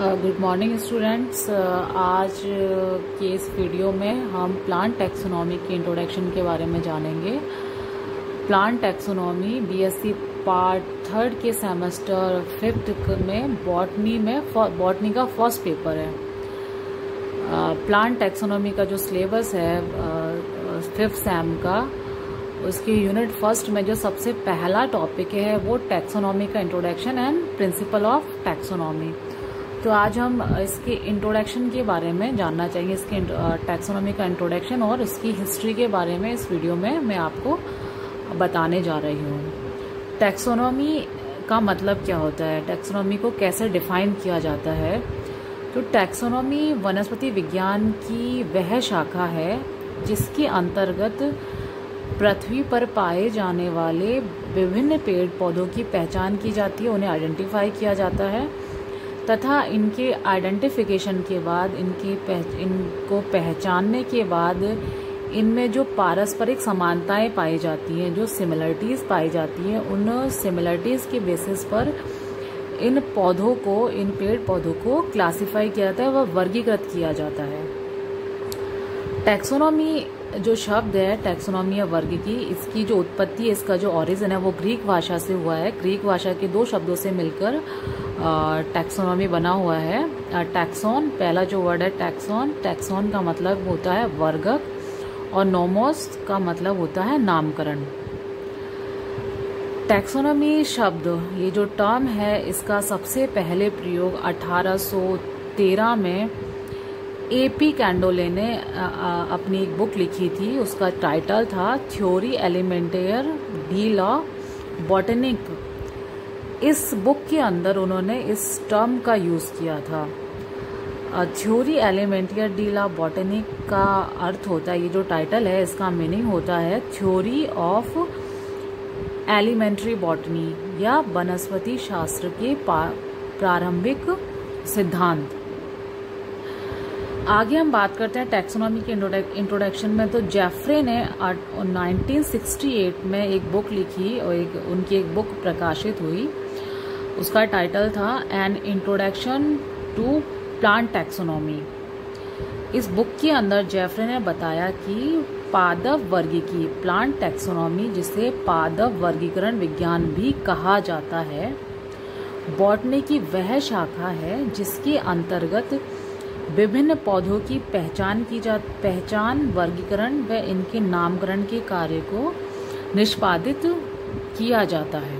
Good morning students. आज के इस वीडियो में हम प्लांट टैक्सोनॉमी के इंट्रोडक्शन के बारे में जानेंगे। प्लांट टैक्सोनॉमी बीएससी पार्ट 3 के सेमेस्टर 5th में बॉटनी का फर्स्ट पेपर है। प्लांट टैक्सोनॉमी का जो सिलेबस है 5th सेम का, उसके यूनिट 1 में जो सबसे पहला टॉपिक है वो टैक्सोनॉमी का introduction and principle of taxonomy. तो आज हम इसके इंट्रोडक्शन के बारे में जानना चाहिए, इसके टैक्सोनॉमी का इंट्रोडक्शन और इसकी हिस्ट्री के बारे में इस वीडियो में मैं आपको बताने जा रही हूँ। टैक्सोनॉमी का मतलब क्या होता है, टैक्सोनॉमी को कैसे डिफाइन किया जाता है। तो टैक्सोनॉमी वनस्पति विज्ञान की वह शाखा है जिसके अंतर्गत पृथ्वी पर पाए जाने वाले विभिन्न पेड़ पौधों की पहचान की जाती है, उन्हें आइडेंटिफाई किया जाता है तथा इनके आइडेंटिफिकेशन के बाद इनको पहचानने के बाद इनमें जो पारस्परिक समानताएं पाई जाती हैं, जो सिमिलरिटीज़ पाई जाती हैं, उन सिमिलरिटीज़ के बेसिस पर इन पेड़ पौधों को क्लासिफाई किया जाता है व वर्गीकृत किया जाता है। टैक्सोनॉमी जो शब्द है, टैक्सोनॉमी या वर्ग की, इसकी जो उत्पत्ति है, इसका जो ओरिजिन है वो ग्रीक भाषा से हुआ है। ग्रीक भाषा के 2 शब्दों से मिलकर टैक्सोनॉमी बना हुआ है। टैक्सॉन, पहला जो वर्ड है टैक्सॉन, टैक्सॉन का मतलब होता है वर्गक और नोमोस का मतलब होता है नामकरण। टैक्सोनॉमी शब्द, ये जो टर्म है, इसका सबसे पहले प्रयोग 1813 में एपी कैंडोले ने अपनी एक बुक लिखी थी। उसका टाइटल था थ्योरी एलिमेंटेयर डी ला बॉटनिक। इस बुक के अंदर उन्होंने इस टर्म का यूज़ किया था। थ्योरी एलिमेंटेयर डी ला बॉटनिक का अर्थ होता है, ये जो टाइटल है इसका मीनिंग होता है थ्योरी ऑफ एलिमेंट्री बॉटनी या वनस्पति शास्त्र के प्रारंभिक सिद्धांत। आगे हम बात करते हैं टैक्सोनॉमी के इंट्रोडक्शन में। तो जेफरे ने 1968 में एक बुक लिखी और उनकी एक बुक प्रकाशित हुई। उसका टाइटल था an introduction to plant taxonomy. इस बुक के अंदर जेफरे ने बताया कि पादप वर्गीकी, प्लांट टैक्सोनॉमी, जिसे पादप वर्गीकरण विज्ञान भी कहा जाता है, बॉटनी की वह शाखा है जिसके अंतर्गत विभिन्न पौधों की पहचान, वर्गीकरण व इनके नामकरण के कार्य को निष्पादित किया जाता है।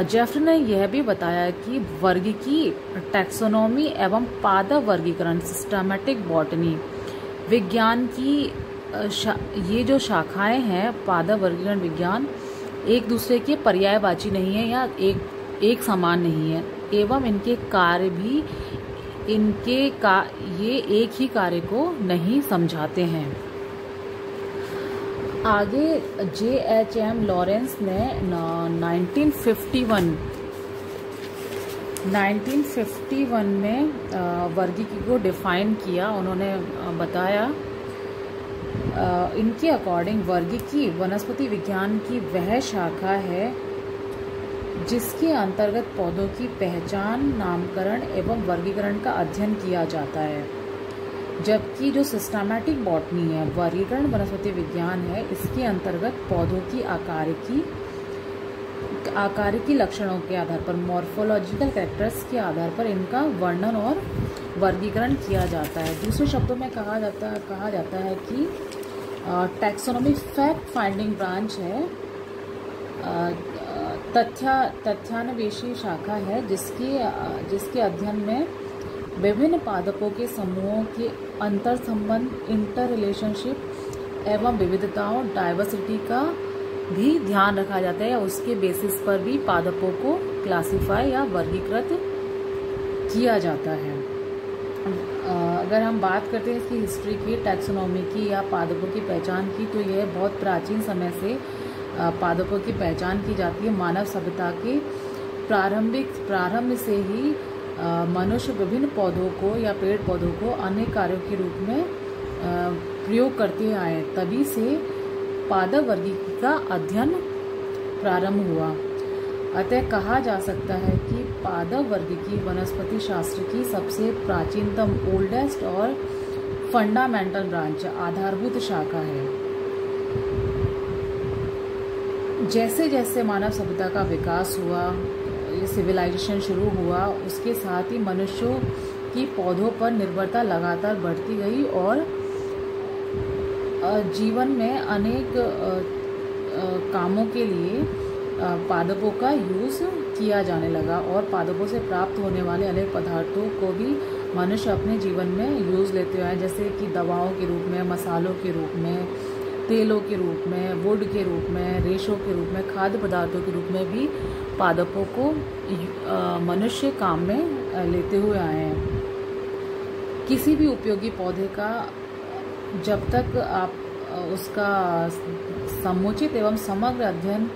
जेफरे ने यह भी बताया कि वर्गीकी, टैक्सोनॉमी एवं पादप वर्गीकरण, सिस्टमैटिक बॉटनी विज्ञान की ये जो शाखाएं हैं, पादप वर्गीकरण विज्ञान, एक दूसरे के पर्यायवाची नहीं है या एक समान नहीं है, एवं इनके कार्य भी ये एक ही कार्य को नहीं समझाते हैं। आगे JHM लॉरेंस ने 1951 में वर्गीकी को डिफाइन किया। उन्होंने बताया इनके अकॉर्डिंग वर्गीकी वनस्पति विज्ञान की वह शाखा है जिसके अंतर्गत पौधों की पहचान, नामकरण एवं वर्गीकरण का अध्ययन किया जाता है, जबकि जो सिस्टमैटिक बॉटनी है, वर्गीकरण वनस्पति विज्ञान है, इसके अंतर्गत पौधों की आकारिकी लक्षणों के आधार पर, मॉर्फोलॉजिकल कैरेक्टर्स के आधार पर इनका वर्णन और वर्गीकरण किया जाता है। दूसरे शब्दों में कहा जाता है कि टैक्सोनॉमी फैक्ट फाइंडिंग ब्रांच है, तथ्यान्वेषी शाखा है जिसके अध्ययन में विभिन्न पादपों के समूहों के अंतर संबंध, इंटर रिलेशनशिप एवं विविधताओं, डाइवर्सिटी का भी ध्यान रखा जाता है। उसके बेसिस पर भी पादपों को क्लासिफाई या वर्गीकृत किया जाता है। अगर हम बात करते हैं इसकी हिस्ट्री की, टैक्सोनॉमी की या पादपों की पहचान की, तो यह बहुत प्राचीन समय से पादपों की पहचान की जाती है। मानव सभ्यता के प्रारंभ से ही मनुष्य विभिन्न पौधों को या पेड़ पौधों को अनेक कार्यों के रूप में प्रयोग करते आए। तभी से पादप वर्गीकी का अध्ययन प्रारंभ हुआ। अतः कहा जा सकता है कि पादप वर्गीकी वनस्पति शास्त्र की सबसे प्राचीनतम ओल्डेस्ट और फंडामेंटल ब्रांच, आधारभूत शाखा है। जैसे जैसे मानव सभ्यता का विकास हुआ, सिविलाइजेशन शुरू हुआ, उसके साथ ही मनुष्यों की पौधों पर निर्भरता लगातार बढ़ती गई और जीवन में अनेक कामों के लिए पादपों का यूज़ किया जाने लगा और पादपों से प्राप्त होने वाले अनेक पदार्थों को भी मनुष्य अपने जीवन में यूज़ लेते हुए हैं, जैसे कि दवाओं के रूप में, मसालों के रूप में, तेलों के रूप में, वुड के रूप में, रेशों के रूप में, खाद्य पदार्थों के रूप में भी पादपों को मनुष्य काम में लेते हुए आए हैं। किसी भी उपयोगी पौधे का जब तक आप उसका समुचित एवं समग्र अध्ययन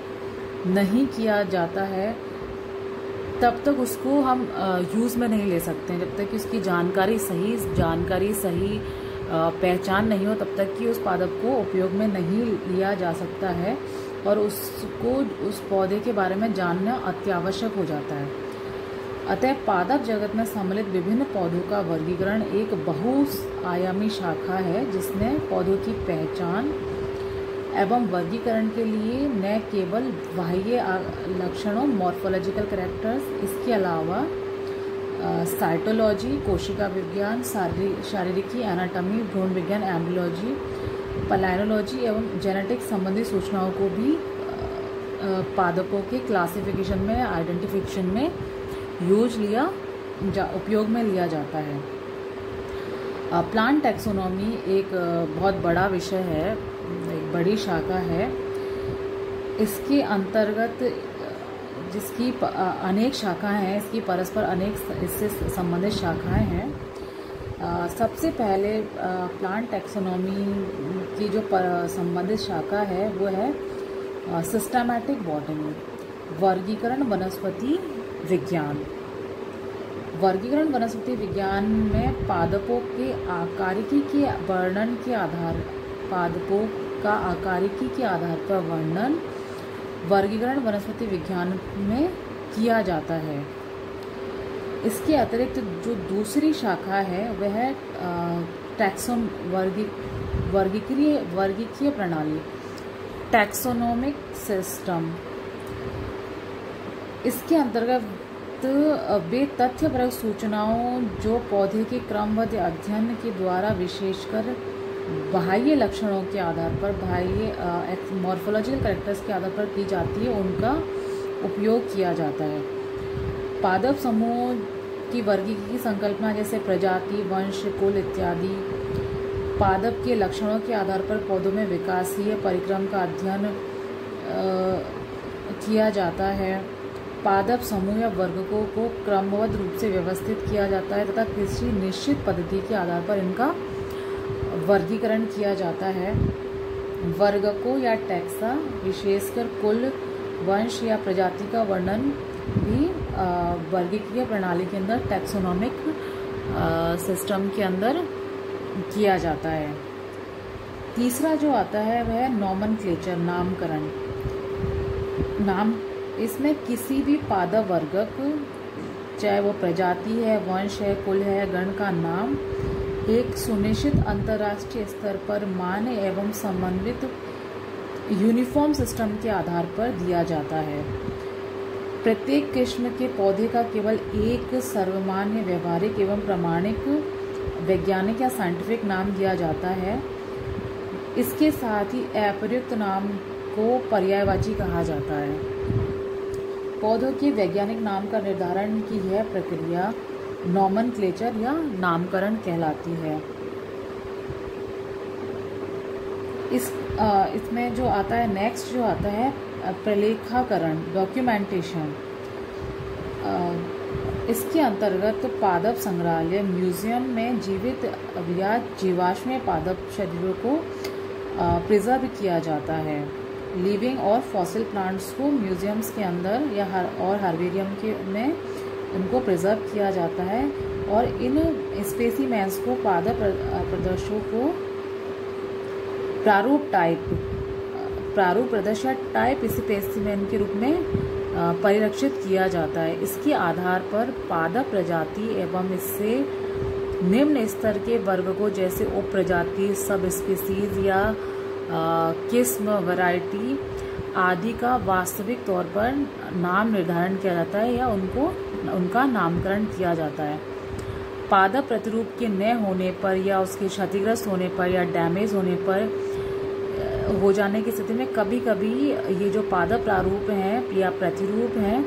नहीं किया जाता है तब तक उसको हम यूज़ में नहीं ले सकते हैं। जब तक कि उसकी जानकारी सही पहचान नहीं हो तब तक कि उस पादप को उपयोग में नहीं लिया जा सकता है और उसको उस पौधे के बारे में जानना अत्यावश्यक हो जाता है। अतः पादप जगत में सम्मिलित विभिन्न पौधों का वर्गीकरण एक बहुआयामी शाखा है जिसने पौधों की पहचान एवं वर्गीकरण के लिए न केवल बाह्य लक्षणों मॉर्फोलॉजिकल कैरेक्टर्स, इसके अलावा साइटोलॉजी, कोशिका विज्ञान, शारीरिकी, एनाटॉमी, भ्रूण विज्ञान, एम्ब्रियोलॉजी, पलायनोलॉजी एवं जेनेटिक संबंधी सूचनाओं को भी पादपों के क्लासिफिकेशन में, आइडेंटिफिकेशन में उपयोग में लिया जाता है। प्लांट टैक्सोनॉमी एक बहुत बड़ा विषय है, एक बड़ी शाखा है। इसके अंतर्गत जिसकी अनेक शाखाएं हैं, इसकी परस्पर अनेक इससे संबंधित शाखाएं हैं। सबसे पहले प्लांट टैक्सोनॉमी की जो संबंधित शाखा है वो है सिस्टमैटिक बॉटनी, वर्गीकरण वनस्पति विज्ञान। वर्गीकरण वनस्पति विज्ञान में पादपों के आकारिकी के वर्णन के आधार पादपों का आकारिकी के आधार पर वर्णन वर्गीकरण वनस्पति विज्ञान में किया जाता है। इसके अतिरिक्त जो दूसरी शाखा है वह है टैक्सोन वर्गीकीय प्रणाली, टैक्सोनोमिक सिस्टम। इसके अंतर्गत वे तथ्यपरक सूचनाओं जो पौधे के क्रमबद्ध अध्ययन के द्वारा विशेषकर बाह्य लक्षणों के आधार पर, बाह्य मॉर्फोलॉजिकल कैरेक्टर्स के आधार पर की जाती है, उनका उपयोग किया जाता है। पादप समूह की वर्गीकरण की संकल्पना जैसे प्रजाति, वंश, कुल इत्यादि। पादप के लक्षणों के आधार पर पौधों में विकासीय परिक्रम का अध्ययन किया जाता है। पादप समूह या वर्गों को क्रमबद्ध रूप से व्यवस्थित किया जाता है तथा किसी निश्चित पद्धति के आधार पर इनका वर्गीकरण किया जाता है। वर्गकों या टैक्सा, विशेषकर कुल, वंश या प्रजाति का वर्णन भी वर्गीकीय प्रणाली के अंदर, टैक्सोनॉमिक सिस्टम के अंदर किया जाता है। तीसरा जो आता है वह है नॉमनक्लेचर, नामकरण। इसमें किसी भी पादप वर्गक, चाहे वो प्रजाति है, वंश है, कुल है, गण का नाम एक सुनिश्चित अंतर्राष्ट्रीय स्तर पर मान्य एवं समन्वित यूनिफॉर्म सिस्टम के आधार पर दिया जाता है। प्रत्येक किस्म के पौधे का केवल एक सर्वमान्य, व्यवहारिक एवं प्रमाणिक वैज्ञानिक या साइंटिफिक नाम दिया जाता है। इसके साथ ही अप्रयुक्त नाम को पर्यायवाची कहा जाता है। पौधों के वैज्ञानिक नाम का निर्धारण की यह प्रक्रिया नॉमनक्लेचर या नामकरण कहलाती है। इसमें जो आता है नेक्स्ट जो आता है प्रलेखाकरण, डॉक्यूमेंटेशन। इसके अंतर्गत पादप संग्रहालय, म्यूजियम में जीवित या जीवाश्म पादप शरीरों को प्रिजर्व किया जाता है। लिविंग और फॉसिल प्लांट्स को म्यूजियम्स के अंदर या हार्वेरियम में उनको प्रिजर्व किया जाता है और इन स्पेसिमेंस को पादप प्रदर्शकों को प्रारूप प्रदर्श या टाइप स्पेसिमेन के रूप में परिलक्षित किया जाता है। इसके आधार पर पादप प्रजाति एवं इससे निम्न स्तर के वर्ग को जैसे उप प्रजाति, सब स्पीसीज या किस्म, वैरायटी आदि का वास्तविक तौर पर नाम निर्धारण किया जाता है या उनका नामकरण किया जाता है। पादप प्रतिरूप के न होने पर या उसके क्षतिग्रस्त होने पर या डैमेज होने पर हो जाने की स्थिति में कभी कभी ये जो पादप प्रारूप हैं या प्रतिरूप हैं,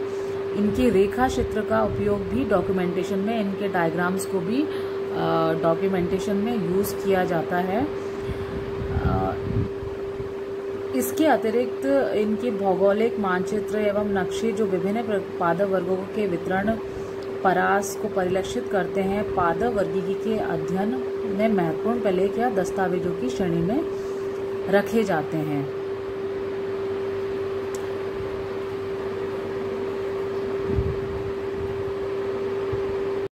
इनके रेखा चित्र का उपयोग भी डॉक्यूमेंटेशन में, इनके डायग्राम्स को भी डॉक्यूमेंटेशन में यूज़ किया जाता है। इसके अतिरिक्त इनके भौगोलिक मानचित्र एवं नक्शे जो विभिन्न पादप वर्गों के वितरण परास को परिलक्षित करते हैं, पादप वर्गीकी के अध्ययन में महत्वपूर्ण प्रलेख या दस्तावेजों की श्रेणी में रखे जाते हैं।